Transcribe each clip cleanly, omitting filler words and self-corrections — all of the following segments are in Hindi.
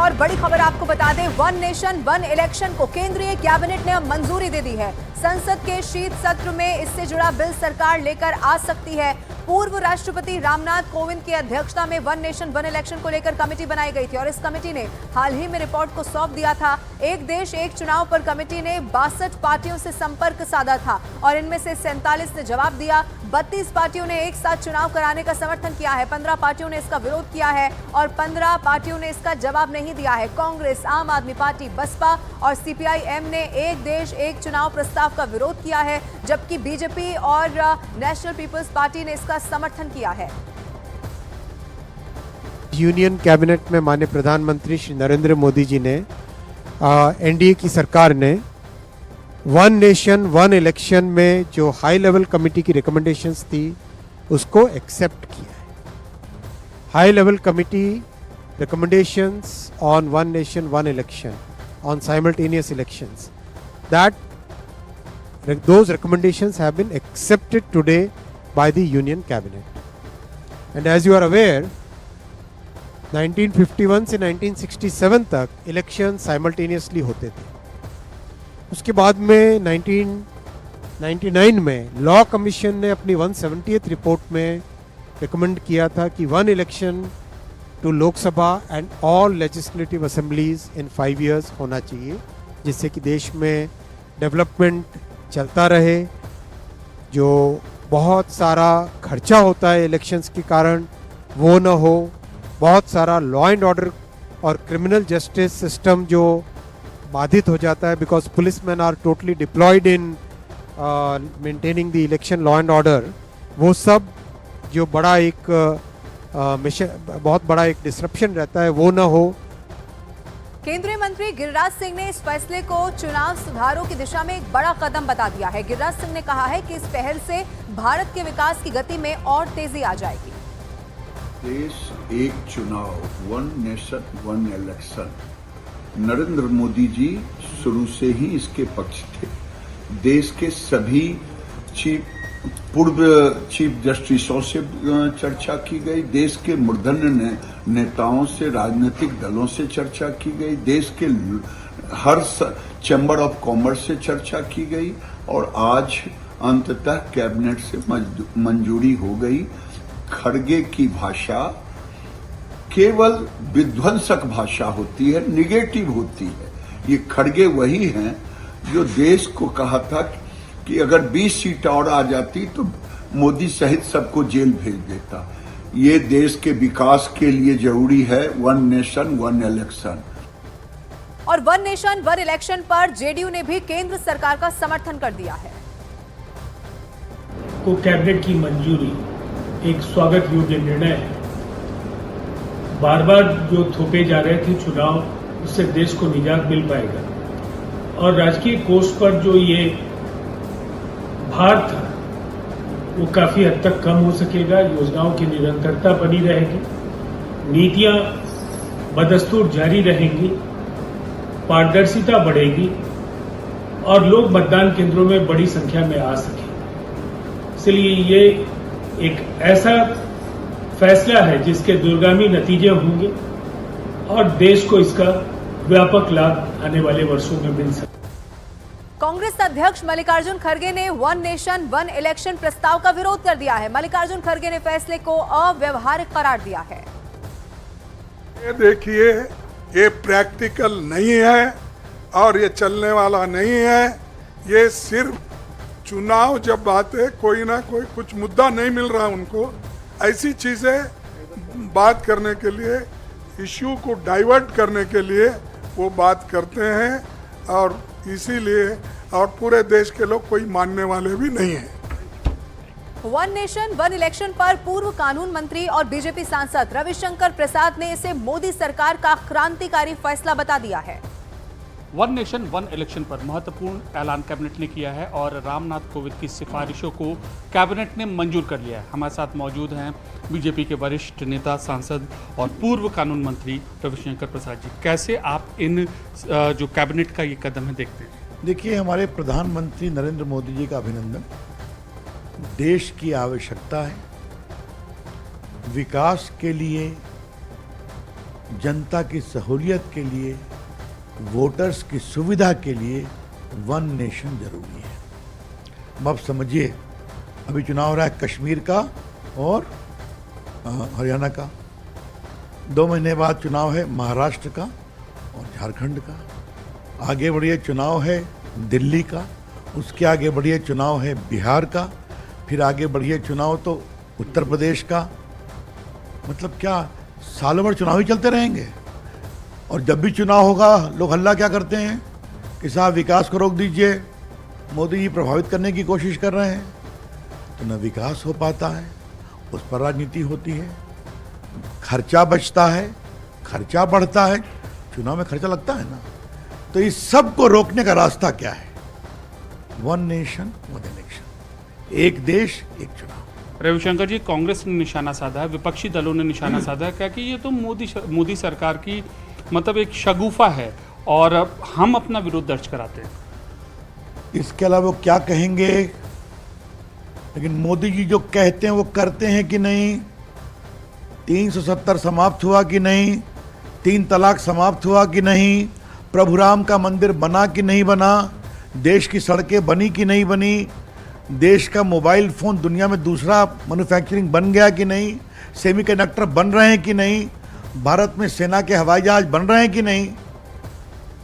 और बड़ी खबर आपको बता दें, वन नेशन वन इलेक्शन को केंद्रीय कैबिनेट ने अब मंजूरी दे दी है। संसद के शीत सत्र में इससे जुड़ा बिल सरकार लेकर आ सकती है। पूर्व राष्ट्रपति रामनाथ कोविंद की अध्यक्षता में वन नेशन वन इलेक्शन को लेकर कमेटी बनाई गई थी और इस कमेटी ने हाल ही में रिपोर्ट को सौंप दिया था। एक देश एक चुनाव पर कमेटी ने 62 पार्टियों से संपर्क साधा था और इनमें से 47 ने जवाब दिया। 32 पार्टियों ने एक साथ चुनाव कराने का समर्थन किया है, 15 पार्टियों ने इसका विरोध किया है और 15 पार्टियों ने इसका जवाब नहीं दिया है। कांग्रेस, आम आदमी पार्टी, बसपा और सीपीआई-एम ने एक देश एक चुनाव प्रस्ताव का विरोध किया है, जबकि बीजेपी और नेशनल पीपल्स पार्टी ने इसका समर्थन किया है। यूनियन कैबिनेट में माननीय प्रधानमंत्री श्री नरेंद्र मोदी जी ने एनडीए की सरकार ने वन नेशन वन इलेक्शन में जो हाई लेवल कमेटी की रिकमेंडेशंस थी उसको एक्सेप्ट किया है। High level committee recommendations on one nation one election, on simultaneous elections, those recommendations have been accepted today by the union cabinet. And as you are aware, 1951 से 1967 तक इलेक्शन साइमल्टेनियसली होते थे। उसके बाद में 1999 में लॉ कमीशन ने अपनी 170th रिपोर्ट में रिकमेंड किया था कि one election to Lok Sabha and all legislative assemblies in 5 years होना चाहिए, जिससे कि देश में डेवलपमेंट चलता रहे। जो बहुत सारा खर्चा होता है इलेक्शंस के कारण वो ना हो, बहुत सारा लॉ एंड ऑर्डर और क्रिमिनल जस्टिस सिस्टम जो बाधित हो जाता है because policeman are totally deployed in maintaining the election law and order, वो सब जो बड़ा एक बहुत बड़ा एक डिसरप्शन रहता है वो ना हो। केंद्रीय मंत्री गिरिराज सिंह ने इस फैसले को चुनाव सुधारों की दिशा में एक बड़ा कदम बता दिया है। गिरिराज सिंह ने कहा है कि इस पहल से भारत के विकास की गति में और तेजी आ जाएगी। देश एक चुनाव, one nation one election, Narendra Modi ji शुरू से ही इसके पक्ष थे। देश के सभी पूर्व चीफ जस्टिसों से चर्चा की गई, देश के मूर्धन्य नेताओं से, राजनीतिक दलों से चर्चा की गई, देश के हर चैम्बर ऑफ कॉमर्स से चर्चा की गई और आज अंततः कैबिनेट से मंजूरी हो गई। खड़गे की भाषा केवल विध्वंसक भाषा होती है, निगेटिव होती है। ये खड़गे वही हैं जो देश को कहा था कि अगर 20 सीट और आ जाती तो मोदी सहित सबको जेल भेज देता। ये देश के विकास के लिए जरूरी है वन नेशन वन इलेक्शन। और वन नेशन वन इलेक्शन पर जेडीयू ने भी केंद्र सरकार का समर्थन कर दिया है। को कैबिनेट की मंजूरी एक स्वागत योग्य निर्णय है। बार बार जो थोपे जा रहे थे चुनाव, उससे देश को निजात मिल पाएगा और राजकीय कोष पर जो ये भार था वो काफी हद तक कम हो सकेगा। योजनाओं की निरंतरता बनी रहेगी, नीतियां बदस्तूर जारी रहेंगी, पारदर्शिता बढ़ेगी और लोग मतदान केंद्रों में बड़ी संख्या में आ सकेंगे। इसलिए ये एक ऐसा फैसला है जिसके दूरगामी नतीजे होंगे और देश को इसका व्यापक लाभ आने वाले वर्षों में मिल सके। कांग्रेस अध्यक्ष मल्लिकार्जुन खड़गे ने वन नेशन वन इलेक्शन प्रस्ताव का विरोध कर दिया है। मल्लिकार्जुन खड़गे ने फैसले को अव्यवहारिक करार दिया है। ये देखिए, ये प्रैक्टिकल नहीं है और ये चलने वाला नहीं है। ये सिर्फ चुनाव जब आते कोई ना कोई कुछ मुद्दा नहीं मिल रहा उनको, ऐसी चीजें बात करने के लिए, इश्यू को डाइवर्ट करने के लिए वो बात करते हैं और इसीलिए और पूरे देश के लोग कोई मानने वाले भी नहीं हैं। वन नेशन वन इलेक्शन पर पूर्व कानून मंत्री और बीजेपी सांसद रविशंकर प्रसाद ने इसे मोदी सरकार का क्रांतिकारी फैसला बता दिया है। वन नेशन वन इलेक्शन पर महत्वपूर्ण ऐलान कैबिनेट ने किया है और रामनाथ कोविंद की सिफारिशों को कैबिनेट ने मंजूर कर लिया है। हमारे साथ मौजूद हैं बीजेपी के वरिष्ठ नेता, सांसद और पूर्व कानून मंत्री रविशंकर प्रसाद जी। कैसे आप इन जो कैबिनेट का ये कदम है देखते हैं? देखिए, हमारे प्रधानमंत्री नरेंद्र मोदी जी का अभिनंदन। देश की आवश्यकता है, विकास के लिए जनता की सहूलियत के लिए, वोटर्स की सुविधा के लिए वन नेशन जरूरी है। अब समझिए, अभी चुनाव हो रहा है कश्मीर का और हरियाणा का, 2 महीने बाद चुनाव है महाराष्ट्र का और झारखंड का, आगे बढ़िए चुनाव है दिल्ली का, उसके आगे बढ़िए चुनाव है बिहार का, फिर आगे बढ़िए चुनाव तो उत्तर प्रदेश का। मतलब क्या सालों भर चुनाव ही चलते रहेंगे? और जब भी चुनाव होगा लोग हल्ला क्या करते हैं कि साहब विकास को रोक दीजिए, मोदी जी प्रभावित करने की कोशिश कर रहे हैं। तो न विकास हो पाता है, उस पर राजनीति होती है, खर्चा बचता है, खर्चा बढ़ता है, चुनाव में खर्चा लगता है ना। तो इस सब को रोकने का रास्ता क्या है? वन नेशन वन इलेक्शन, एक देश एक चुनाव। रविशंकर जी, कांग्रेस ने निशाना साधा है, विपक्षी दलों ने निशाना साधा है, क्या कि ये तो मोदी सरकार की मतलब एक शगुफा है और हम अपना विरोध दर्ज कराते हैं। इसके अलावा वो क्या कहेंगे? लेकिन मोदी जी जो कहते हैं वो करते हैं कि नहीं? 370 समाप्त हुआ कि नहीं? 3 तलाक समाप्त हुआ कि नहीं? प्रभु राम का मंदिर बना कि नहीं बना? देश की सड़कें बनी कि नहीं बनी? देश का मोबाइल फ़ोन दुनिया में दूसरा मैन्युफैक्चरिंग बन गया कि नहीं? सेमीकंडक्टर बन रहे हैं कि नहीं? भारत में सेना के हवाई जहाज बन रहे हैं कि नहीं?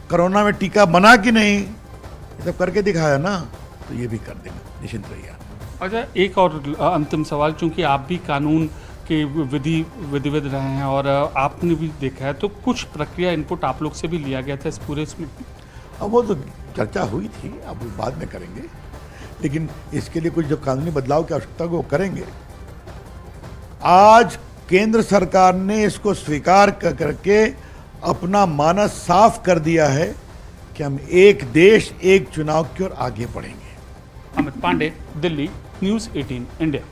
कोरोना में टीका बना कि नहीं? ये सब करके दिखाया ना, तो ये भी कर देंगे, निश्चिंत रहिए। अच्छा, एक और अंतिम सवाल, चूंकि आप भी कानून के विधिविद रहे हैं और आपने भी देखा है, तो कुछ प्रक्रिया इनपुट आप लोग से भी लिया गया था इस पूरे इसमें? अब वो तो चर्चा हुई थी, अब वो बाद में करेंगे, लेकिन इसके लिए कुछ जो कानूनी बदलाव की आवश्यकता है वो करेंगे। आज केंद्र सरकार ने इसको स्वीकार करके अपना मानस साफ कर दिया है कि हम एक देश एक चुनाव की ओर आगे बढ़ेंगे। Amit Pandey, Delhi, news 18 India.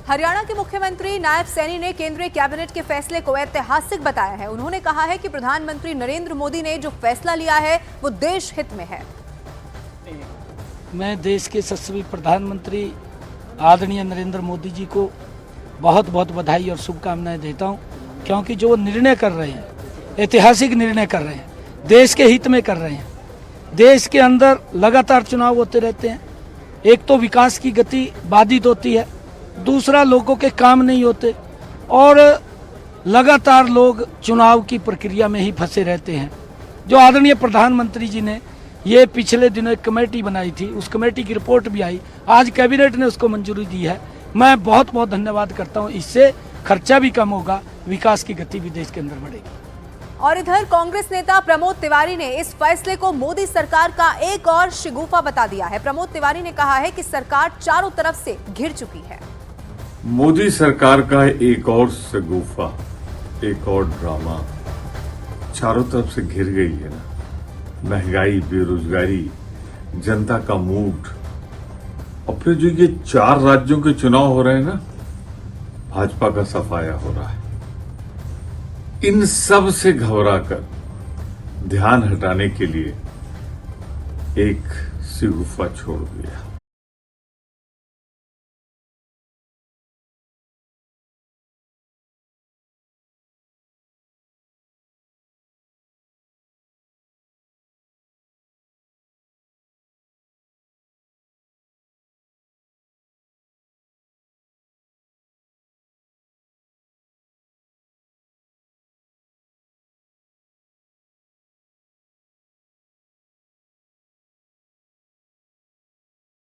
हरियाणा के मुख्यमंत्री नायब सैनी ने केंद्रीय कैबिनेट के फैसले को ऐतिहासिक बताया है। उन्होंने कहा है कि प्रधानमंत्री नरेंद्र मोदी ने जो फैसला लिया है वो देश हित में है। मैं देश के यशस्वी प्रधानमंत्री आदरणीय नरेंद्र मोदी जी को बहुत बहुत बधाई और शुभकामनाएं देता हूं, क्योंकि जो निर्णय कर रहे हैं, ऐतिहासिक निर्णय कर रहे हैं, देश के हित में कर रहे हैं। देश के अंदर लगातार चुनाव होते रहते हैं, एक तो विकास की गति बाधित होती है, दूसरा लोगों के काम नहीं होते और लगातार लोग चुनाव की प्रक्रिया में ही फंसे रहते हैं। जो आदरणीय प्रधानमंत्री जी ने ये पिछले दिनों एक कमेटी बनाई थी, उस कमेटी की रिपोर्ट भी आई, आज कैबिनेट ने उसको मंजूरी दी है। मैं बहुत बहुत धन्यवाद करता हूँ। इससे खर्चा भी कम होगा, विकास की गति भी देश के अंदर बढ़ेगी। और इधर कांग्रेस नेता प्रमोद तिवारी ने इस फैसले को मोदी सरकार का एक और शिगुफा बता दिया है। प्रमोद तिवारी ने कहा है कि सरकार चारों तरफ से घिर चुकी है। मोदी सरकार का एक और शगुफा, एक और ड्रामा चारों तरफ से घिर गई है ना। महंगाई, बेरोजगारी, जनता का मूड, और फिर जो ये 4 राज्यों के चुनाव हो रहे हैं ना, भाजपा का सफाया हो रहा है। इन सब से घबराकर ध्यान हटाने के लिए एक शिगुफा छोड़ दिया।